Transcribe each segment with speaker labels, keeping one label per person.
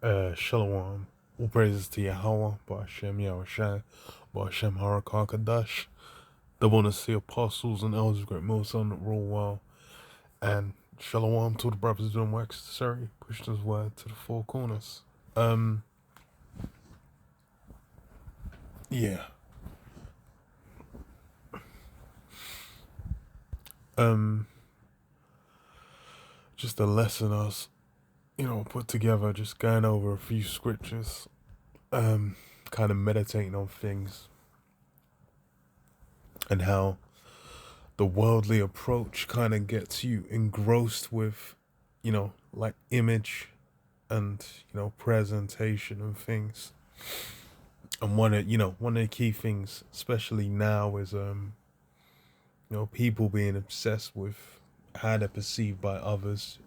Speaker 1: Shalom. All praises to Yahweh, Ba'ashem Yahushai, Ba'ashem Harakakadash, the one to see apostles and elders of great most on that rule well, and Shalom to the brothers doing work necessary, push this word to the four corners. Um, yeah. Um, just a lesson I was, put together, just going over a few scriptures, kind of meditating on things and how the worldly approach kind of gets you engrossed with, like image and, presentation and things. And one of the key things, especially now, is people being obsessed with how they're perceived by others.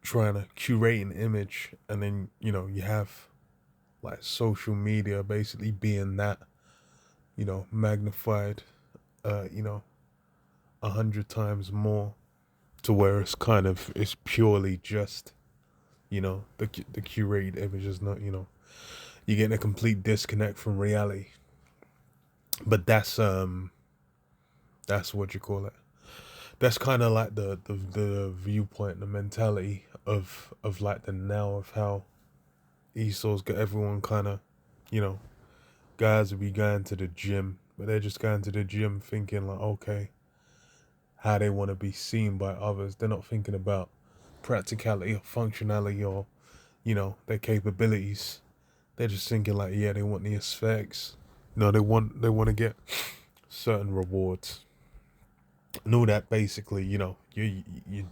Speaker 1: Trying to curate an image, and then you have like social media basically being that, magnified, 100 times more, to where it's purely just, the curated image is not, you're getting a complete disconnect from reality. But that's what you call it. That's kind of like the viewpoint, the mentality of like the now of how Esau's got everyone kind of, you know, guys will be going to the gym, but they're just going to the gym thinking like, okay, how they want to be seen by others. They're not thinking about practicality or functionality or, their capabilities. They're just thinking like, yeah, they want the aesthetics. They want to get certain rewards. And all that basically, you're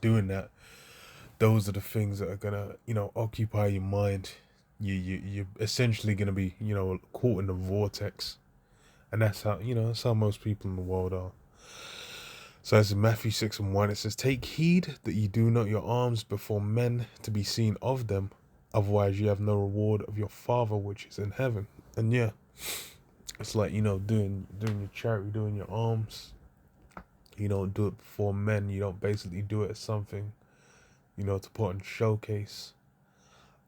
Speaker 1: doing that. Those are the things that are gonna, occupy your mind. You're essentially gonna be, caught in the vortex. And that's how most people in the world are. So as in Matthew 6:1, it says, "Take heed that ye do not your alms before men to be seen of them, otherwise you have no reward of your Father which is in heaven." And yeah, it's like, doing your charity, doing your alms. You don't do it before men. You don't basically do it as something, to put on showcase.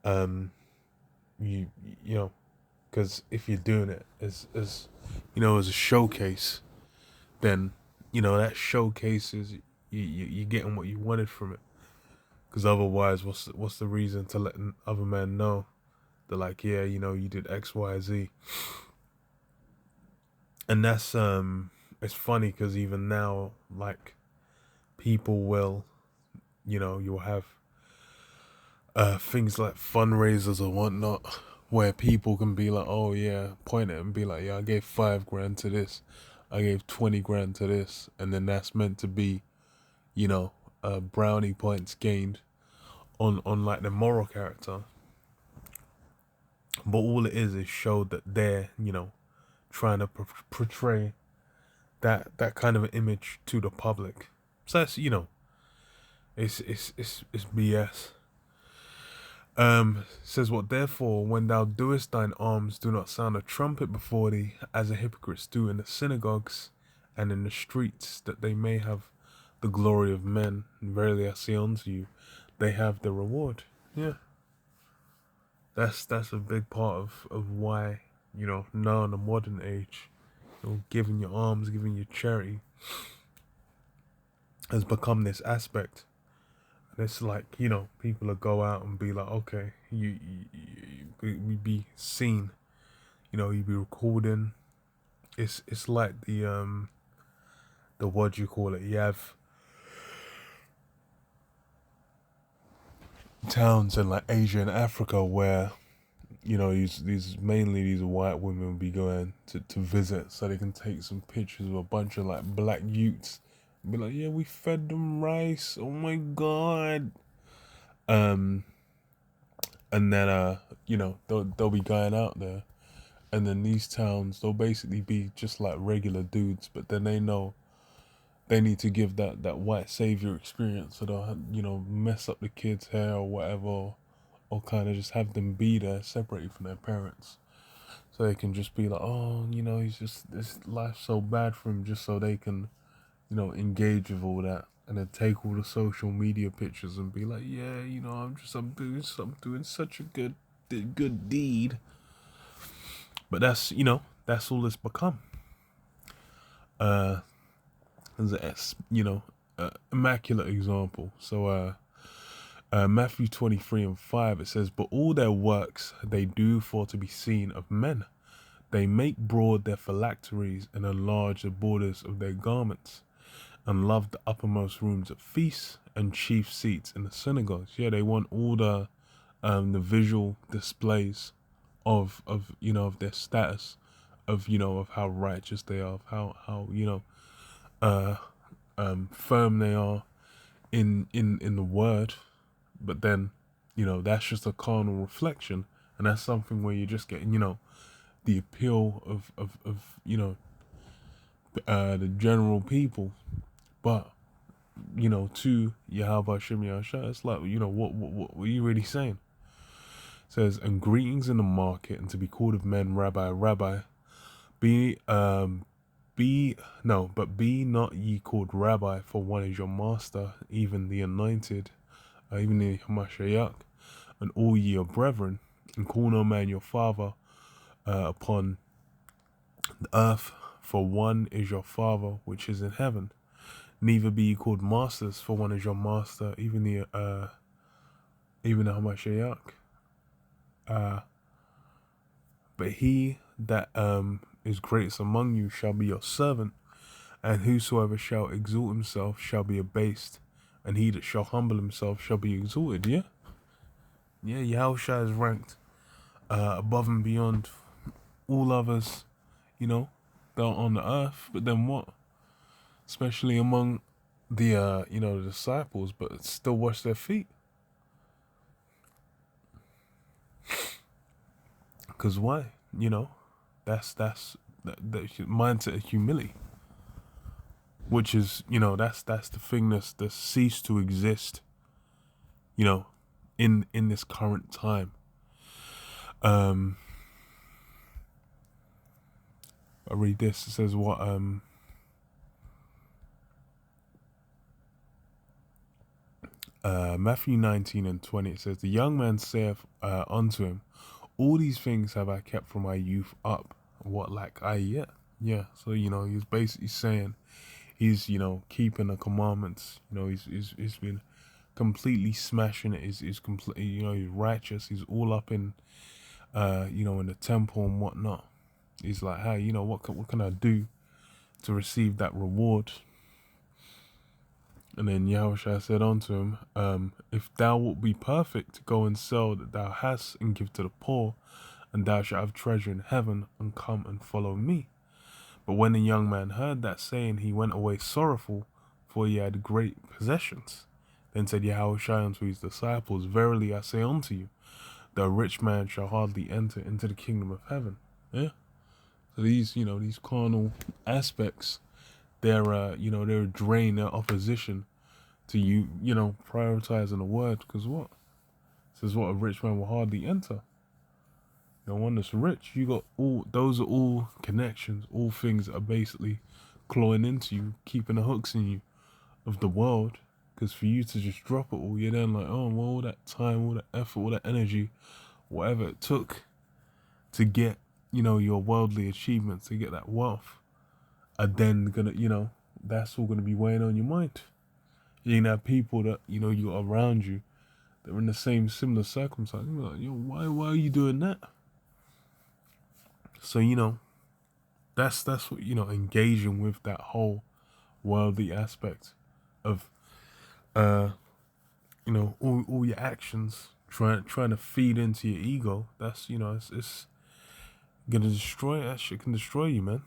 Speaker 1: Um, you know, because if you're doing it as a showcase, then that showcases you're getting what you wanted from it. Because otherwise, what's the reason to let other men know that, like, yeah, you did X, Y, Z. And that's it's funny because even now, like, people will, you'll have things like fundraisers or whatnot, where people can be like, oh yeah, point it and be like, yeah, I gave 5 grand to this, I gave 20 grand to this, and then that's meant to be, you know, brownie points gained on like the moral character. But all it is show that they're, trying to portray that kind of an image to the public. So that's, it's BS. Says what, therefore, when thou doest thine alms, do not sound a trumpet before thee, as the hypocrites do in the synagogues and in the streets, that they may have the glory of men. And verily I say unto you, they have the reward. Yeah. That's a big part of why, now in the modern age, giving your alms, giving your charity has become this aspect. And it's like, people will go out and be like, okay, we be seen, you be recording. It's like the what do you call it? You have towns in like Asia and Africa where, these mainly these white women will be going to visit so they can take some pictures of a bunch of like black youths and be like, yeah, we fed them rice. Oh my god. Um and then they'll be going out there, and then these towns, they'll basically be just like regular dudes, but then they know they need to give that white savior experience, so they'll mess up the kids' hair or whatever, or kind of just have them be there separated from their parents, so they can just be like, oh, he's just, this life's so bad for him, just so they can engage with all that. and then take all the social media pictures and be like, yeah, I'm doing such a good deed. But that's that's all it's become. As a immaculate example. So Matthew 23:5, it says, "But all their works they do for to be seen of men. They make broad their phylacteries and enlarge the borders of their garments, and love the uppermost rooms at feasts and chief seats in the synagogues." Yeah, they want all the visual displays of their status, of how righteous they are, of how firm they are in the word. But then that's just a carnal reflection, and that's something where you're just getting the appeal of the general people. But to Yahweh Shem Yahshua, it's like what are you really saying? It says, "And greetings in the market, and to be called of men Rabbi, Rabbi. Be but be not ye called Rabbi, for one is your master, even the anointed, even the Hamashiach, and all ye are brethren, and call no man your father upon the earth, for one is your Father which is in heaven. Neither be ye called masters, for one is your master, even the Hamashiach. But he that is greatest among you shall be your servant, and whosoever shall exalt himself shall be abased, and he that shall humble himself shall be exalted." Yeah, Yahushua is ranked above and beyond all others, down on the earth. But then what? Especially among the the disciples, but still wash their feet. Because why? That's the mindset of humility, which is that's the thing that's ceased to exist. In this current time. I read this. It says what Matthew 19:20. It says, "The young man saith unto him, All these things have I kept from my youth up. What lack I yet?" Yeah. So he's basically saying he's keeping the commandments. He's been completely smashing it. He's completely he's righteous. He's all up in in the temple and whatnot. He's like, hey, what can I do to receive that reward? And then Yahushua said unto him, "If thou wilt be perfect, go and sell that thou hast, and give to the poor, and thou shalt have treasure in heaven, and come and follow me." But when the young man heard that saying, he went away sorrowful, for he had great possessions. Then said Yahushua unto his disciples, "Verily I say unto you, the rich man shall hardly enter into the kingdom of heaven." Yeah. So these carnal aspects, they're they're a drain, their opposition to prioritizing the word. Because what? It says what? A rich man will hardly enter. One that's rich, you got those are all connections, all things that are basically clawing into you, keeping the hooks in you of the world. Because for you to just drop it all, you're then like, oh, well, all that time, all that effort, all that energy, whatever it took to get, your worldly achievements, to get that wealth, are then gonna, that's all gonna be weighing on your mind. You're gonna have people that, you got around you that are in the same similar circumstances. You're like, why are you doing that? So, that's what, engaging with that whole worldly aspect of, all your actions, trying to feed into your ego. That's, it's gonna destroy, that shit can destroy you, man.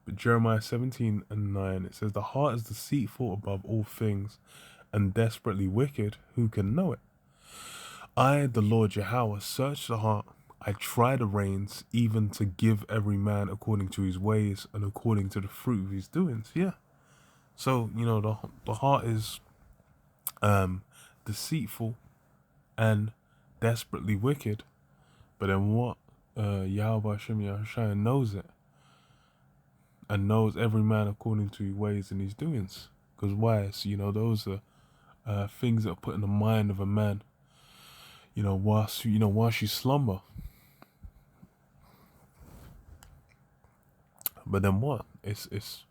Speaker 1: But Jeremiah 17:9, it says, "The heart is deceitful above all things, and desperately wicked. Who can know it? I, the Lord Yahweh, search the heart. I try the reins, even to give every man according to his ways and according to the fruit of his doings." Yeah. So the heart is deceitful and desperately wicked. But then what? Yahweh Shem Yahshua knows it. and knows every man according to his ways and his doings. Because why? It's, those are things that are put in the mind of a man, whilst you slumber. But then what? It's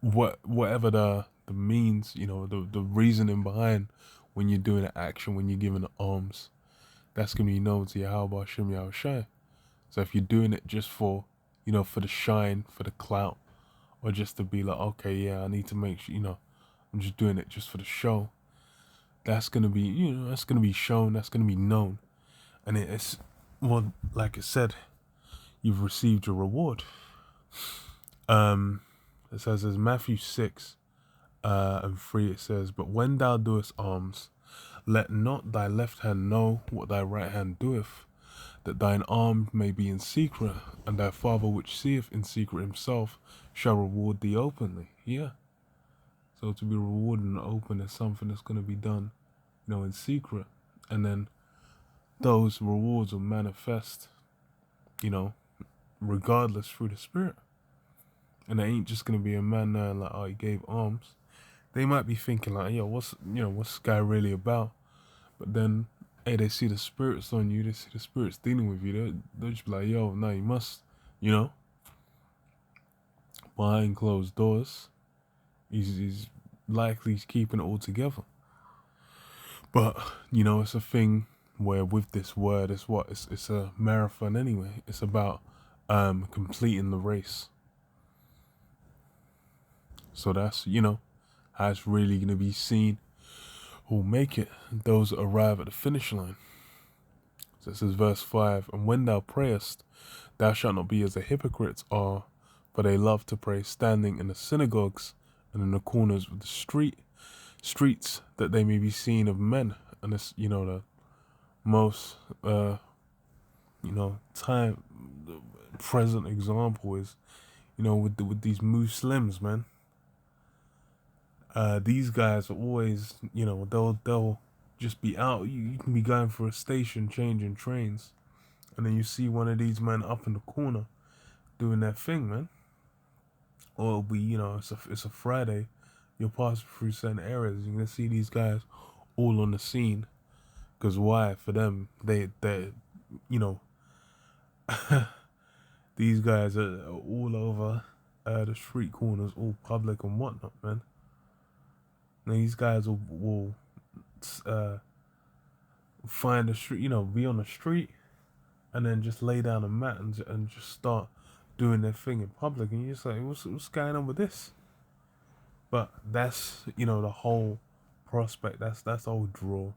Speaker 1: whatever the means, the reasoning behind when you're doing an action, when you're giving alms, that's gonna be known to Yahweh Hashem Yahushai. So if you're doing it just for, for the shine, for the clout, or just to be like, okay, yeah, I need to make sure, I'm just doing it just for the show, that's gonna be, that's gonna be shown, that's gonna be known. And it's, well, like I said, you've received your reward. It says, as Matthew 6 and 3, it says, but when thou doest alms, let not thy left hand know what thy right hand doeth, that thine alms may be in secret, and thy Father which seeth in secret himself shall reward thee openly. Yeah. So to be rewarded in the open is something that's going to be done, in secret. And then those rewards will manifest, regardless through the Spirit. And it ain't just going to be a man there like, oh, he gave alms. They might be thinking like, yo, what's this guy really about? But then, hey, they see the spirits on you, they see the spirits dealing with you, they'll just be like, yo, no, you must, behind closed doors, he's likely keeping it all together. But, it's a thing where with this word, it's a marathon anyway. It's about completing the race. So that's, how it's really going to be seen who'll make it, those that arrive at the finish line. So it says verse 5, and when thou prayest, thou shalt not be as the hypocrites are, for they love to pray standing in the synagogues and in the corners of the streets, that they may be seen of men. And it's, the most, time, the present example is, with these Muslims, man. These guys are always, they'll just be out. You can be going for a station, changing trains, and then you see one of these men up in the corner doing their thing, man. Or it'll be, it's a Friday, you're passing through certain areas, you're gonna see these guys all on the scene. Because why? For them, they these guys are all over the street corners, all public and whatnot, man. And these guys will find a street, be on the street, and then just lay down a mat and just start doing their thing in public, and you're just like, what's going on with this? But that's, the whole prospect. That's the whole draw.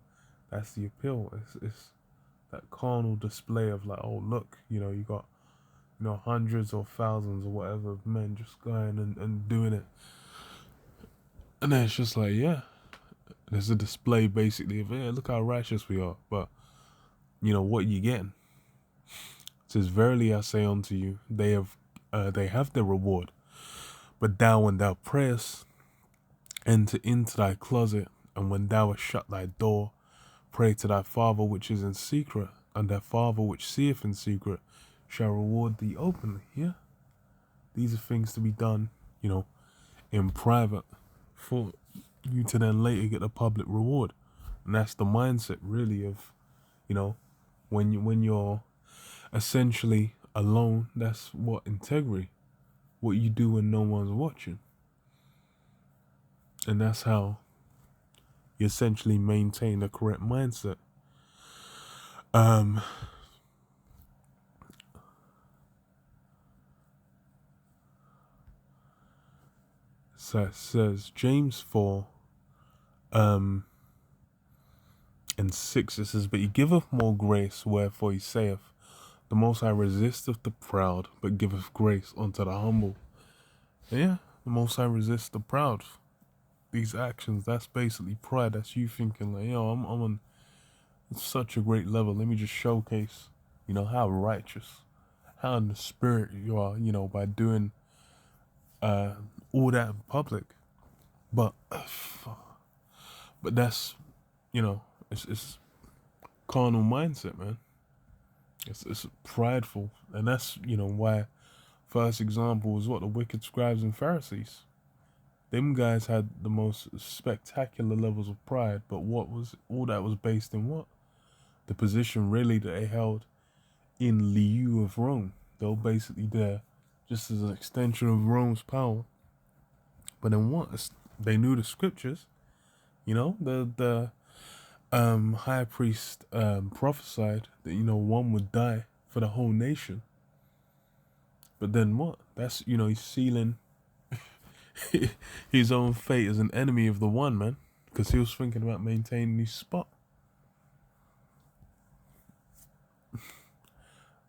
Speaker 1: That's the appeal. It's that carnal display of like, oh look, you got, hundreds or thousands or whatever of men just going and doing it. And then it's just like, yeah, there's a display basically of, yeah, look how righteous we are. But, what you getting? It says, verily I say unto you, they have their reward. But thou, when thou prayest, enter into thy closet, and when thou hast shut thy door, pray to thy Father which is in secret, and thy Father which seeth in secret shall reward thee openly. Yeah? These are things to be done, in private, for you to then later get a public reward. And that's the mindset really of, when you're essentially alone, that's what integrity, what you do when no one's watching. And that's how you essentially maintain the correct mindset. So it says James 4 and 6, it says, but he giveth more grace, wherefore he saith, the Most High resisteth the proud, but giveth grace unto the humble. And yeah, the Most High resists the proud. These actions, that's basically pride. That's you thinking like, yo, I'm on such a great level. Let me just showcase, how righteous, how in the spirit you are, by doing all that in public. But that's, it's carnal mindset, man. It's prideful, and that's why First example was what? The wicked scribes and Pharisees. Them guys had the most spectacular levels of pride, but what was all that was based in what? The position really that they held in lieu of Rome. They were basically there just as an extension of Rome's power. But then what? They knew the scriptures. You know, the high priest prophesied that, you know, one would die for the whole nation. But then what? That's, you know, he's sealing his own fate as an enemy of the one, man, because he was thinking about maintaining his spot.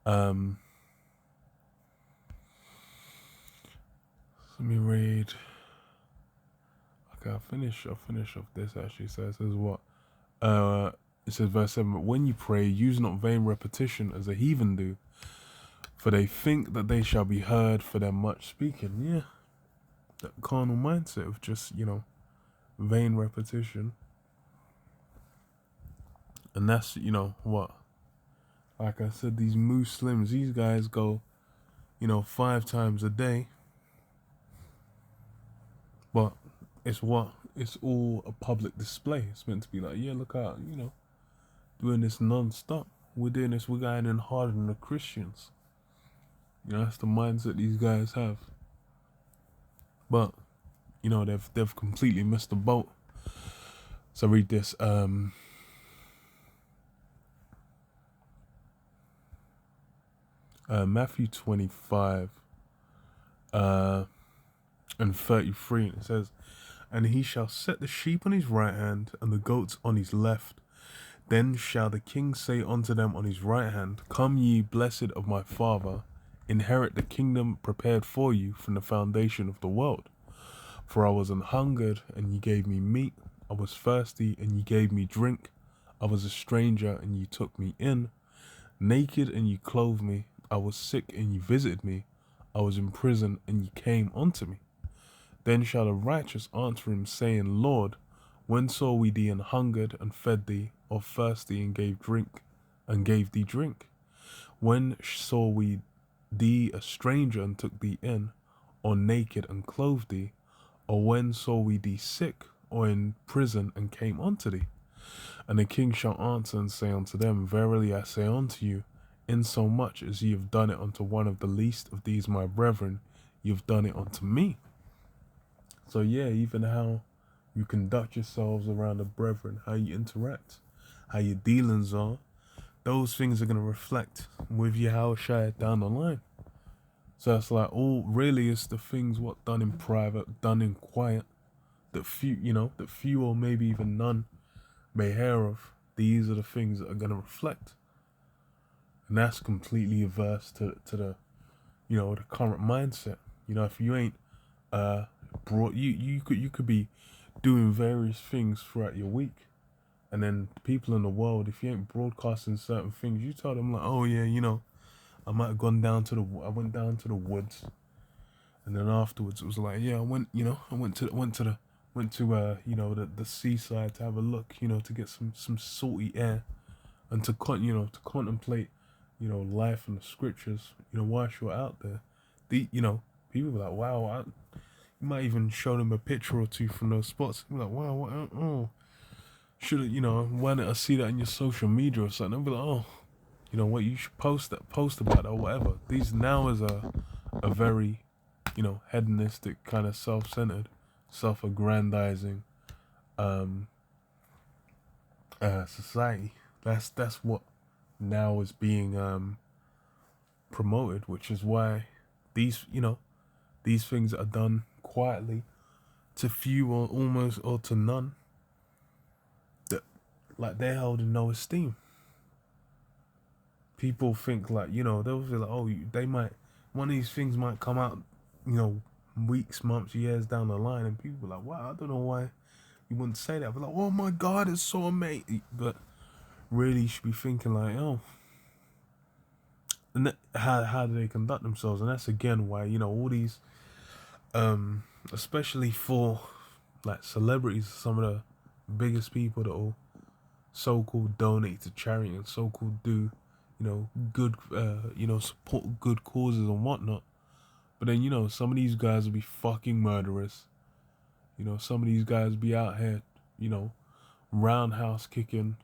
Speaker 1: Let me read. Okay, I'll finish off this actually. So it says what? It says verse 7, but when you pray, use not vain repetition as the heathen do, for they think that they shall be heard for their much speaking. Yeah. That carnal mindset of just, you know, vain repetition. And that's, you know, what? Like I said, these Muslims, these guys go, you know, 5 times a day. But it's what? It's all a public display. It's meant to be like, yeah, look out, you know, doing this non-stop. We're doing this, we're going in harder than the Christians. You know, that's the mindset these guys have. But, you know, they've completely missed the boat. So read this. Matthew 25 and 33. It says, and he shall set the sheep on his right hand and the goats on his left. Then shall the king say unto them on his right hand, come ye blessed of my Father, inherit the kingdom prepared for you from the foundation of the world. For I was an hungered, and ye gave me meat. I was thirsty, and ye gave me drink. I was a stranger, and ye took me in. Naked, and ye clothed me. I was sick, and ye visited me. I was in prison, and ye came unto me. Then shall the righteous answer him, saying, Lord, when saw we thee an hungered, and fed thee, or thirsty, and gave thee drink? When saw we thee a stranger, and took thee in, or naked, and clothed thee? Or when saw we thee sick, or in prison, and came unto thee? And the king shall answer and say unto them, verily I say unto you, insomuch as ye have done it unto one of the least of these my brethren, ye have done it unto me. So yeah, even how you conduct yourselves around the brethren, how you interact, how your dealings are, those things are going to reflect with Yahushua down the line. So it's like, all really is the things what done in private, done in quiet, that few, you know, that few or maybe even none may hear of. These are the things that are going to reflect. And that's completely averse to the, you know, the current mindset. You know, if you ain't brought, you could be doing various things throughout your week, and then people in the world, if you ain't broadcasting certain things, you tell them like, oh yeah, you know, I went down to the woods, and then afterwards it was like, yeah, I went to you know, the seaside to have a look, you know, to get some salty air, and to contemplate, you know, life and the scriptures, you know, whilst you're out there. You know, people were like, wow, you might even show them a picture or two from those spots. Be like, wow, what, should have, you know, why didn't I see that in your social media or something? I'll be like, oh, you know what, you should post about it or whatever. These now is a very, you know, hedonistic, kind of self-centered, self-aggrandizing society. That's what now is being promoted, which is why these, you know, these things are done quietly to few or almost or to none, that like they're held in no esteem. People think like, you know, they'll feel like, oh, one of these things might come out, you know, weeks, months, years down the line, and people are like, wow, I don't know why you wouldn't say that. But like, oh my God, it's so amazing. But really, you should be thinking like, oh, and how do they conduct themselves? And that's again why, you know, all these, especially for like celebrities, some of the biggest people that will so-called donate to charity and so-called do, you know, good, you know, support good causes and whatnot. But then, you know, some of these guys will be fucking murderers. You know, some of these guys be out here, you know, roundhouse kicking,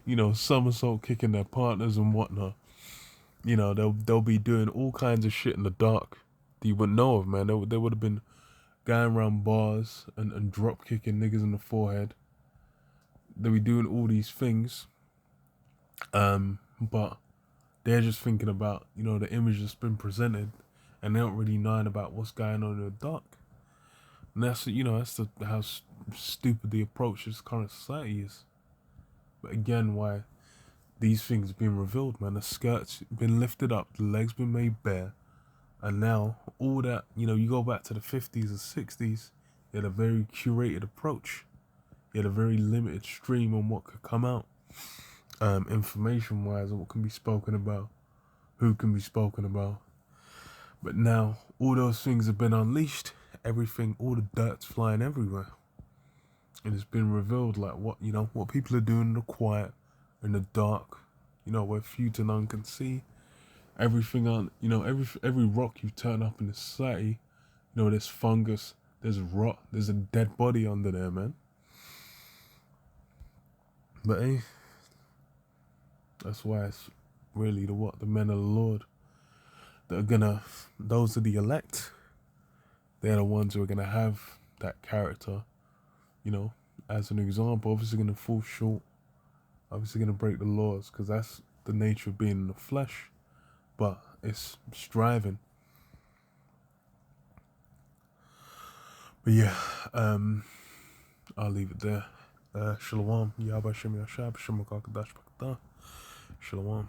Speaker 1: you know, somersault kicking their partners and whatnot. You know, they'll be doing all kinds of shit in the dark that you wouldn't know of, man. They would have been going around bars and drop kicking niggas in the forehead. They'll be doing all these things, but they're just thinking about, you know, the image that's been presented, and they don't really know about what's going on in the dark. And that's, you know, how stupid the approach to this current society is. But again, why these things have been revealed, man. The skirt's been lifted up, the legs been made bare, and now all that, you know, you go back to the 50s and 60s, you had a very curated approach. You had a very limited stream on what could come out, information-wise, and what can be spoken about, who can be spoken about. But now all those things have been unleashed. Everything, all the dirt's flying everywhere, and it's been revealed, like, what, you know, what people are doing in the quiet, in the dark, you know, where few to none can see. Everything on, you know, every rock you turn up in the society, you know, there's fungus, there's rot, there's a dead body under there, man. But hey, that's why it's really the men of the Lord that are gonna, those are the elect. They're the ones who are gonna have that character, you know, as an example. Obviously gonna fall short, obviously gonna break the laws, because that's the nature of being in the flesh. But it's striving. But yeah, I'll leave it there. Shalom. Yahba Shem Yashab Shem Shalom.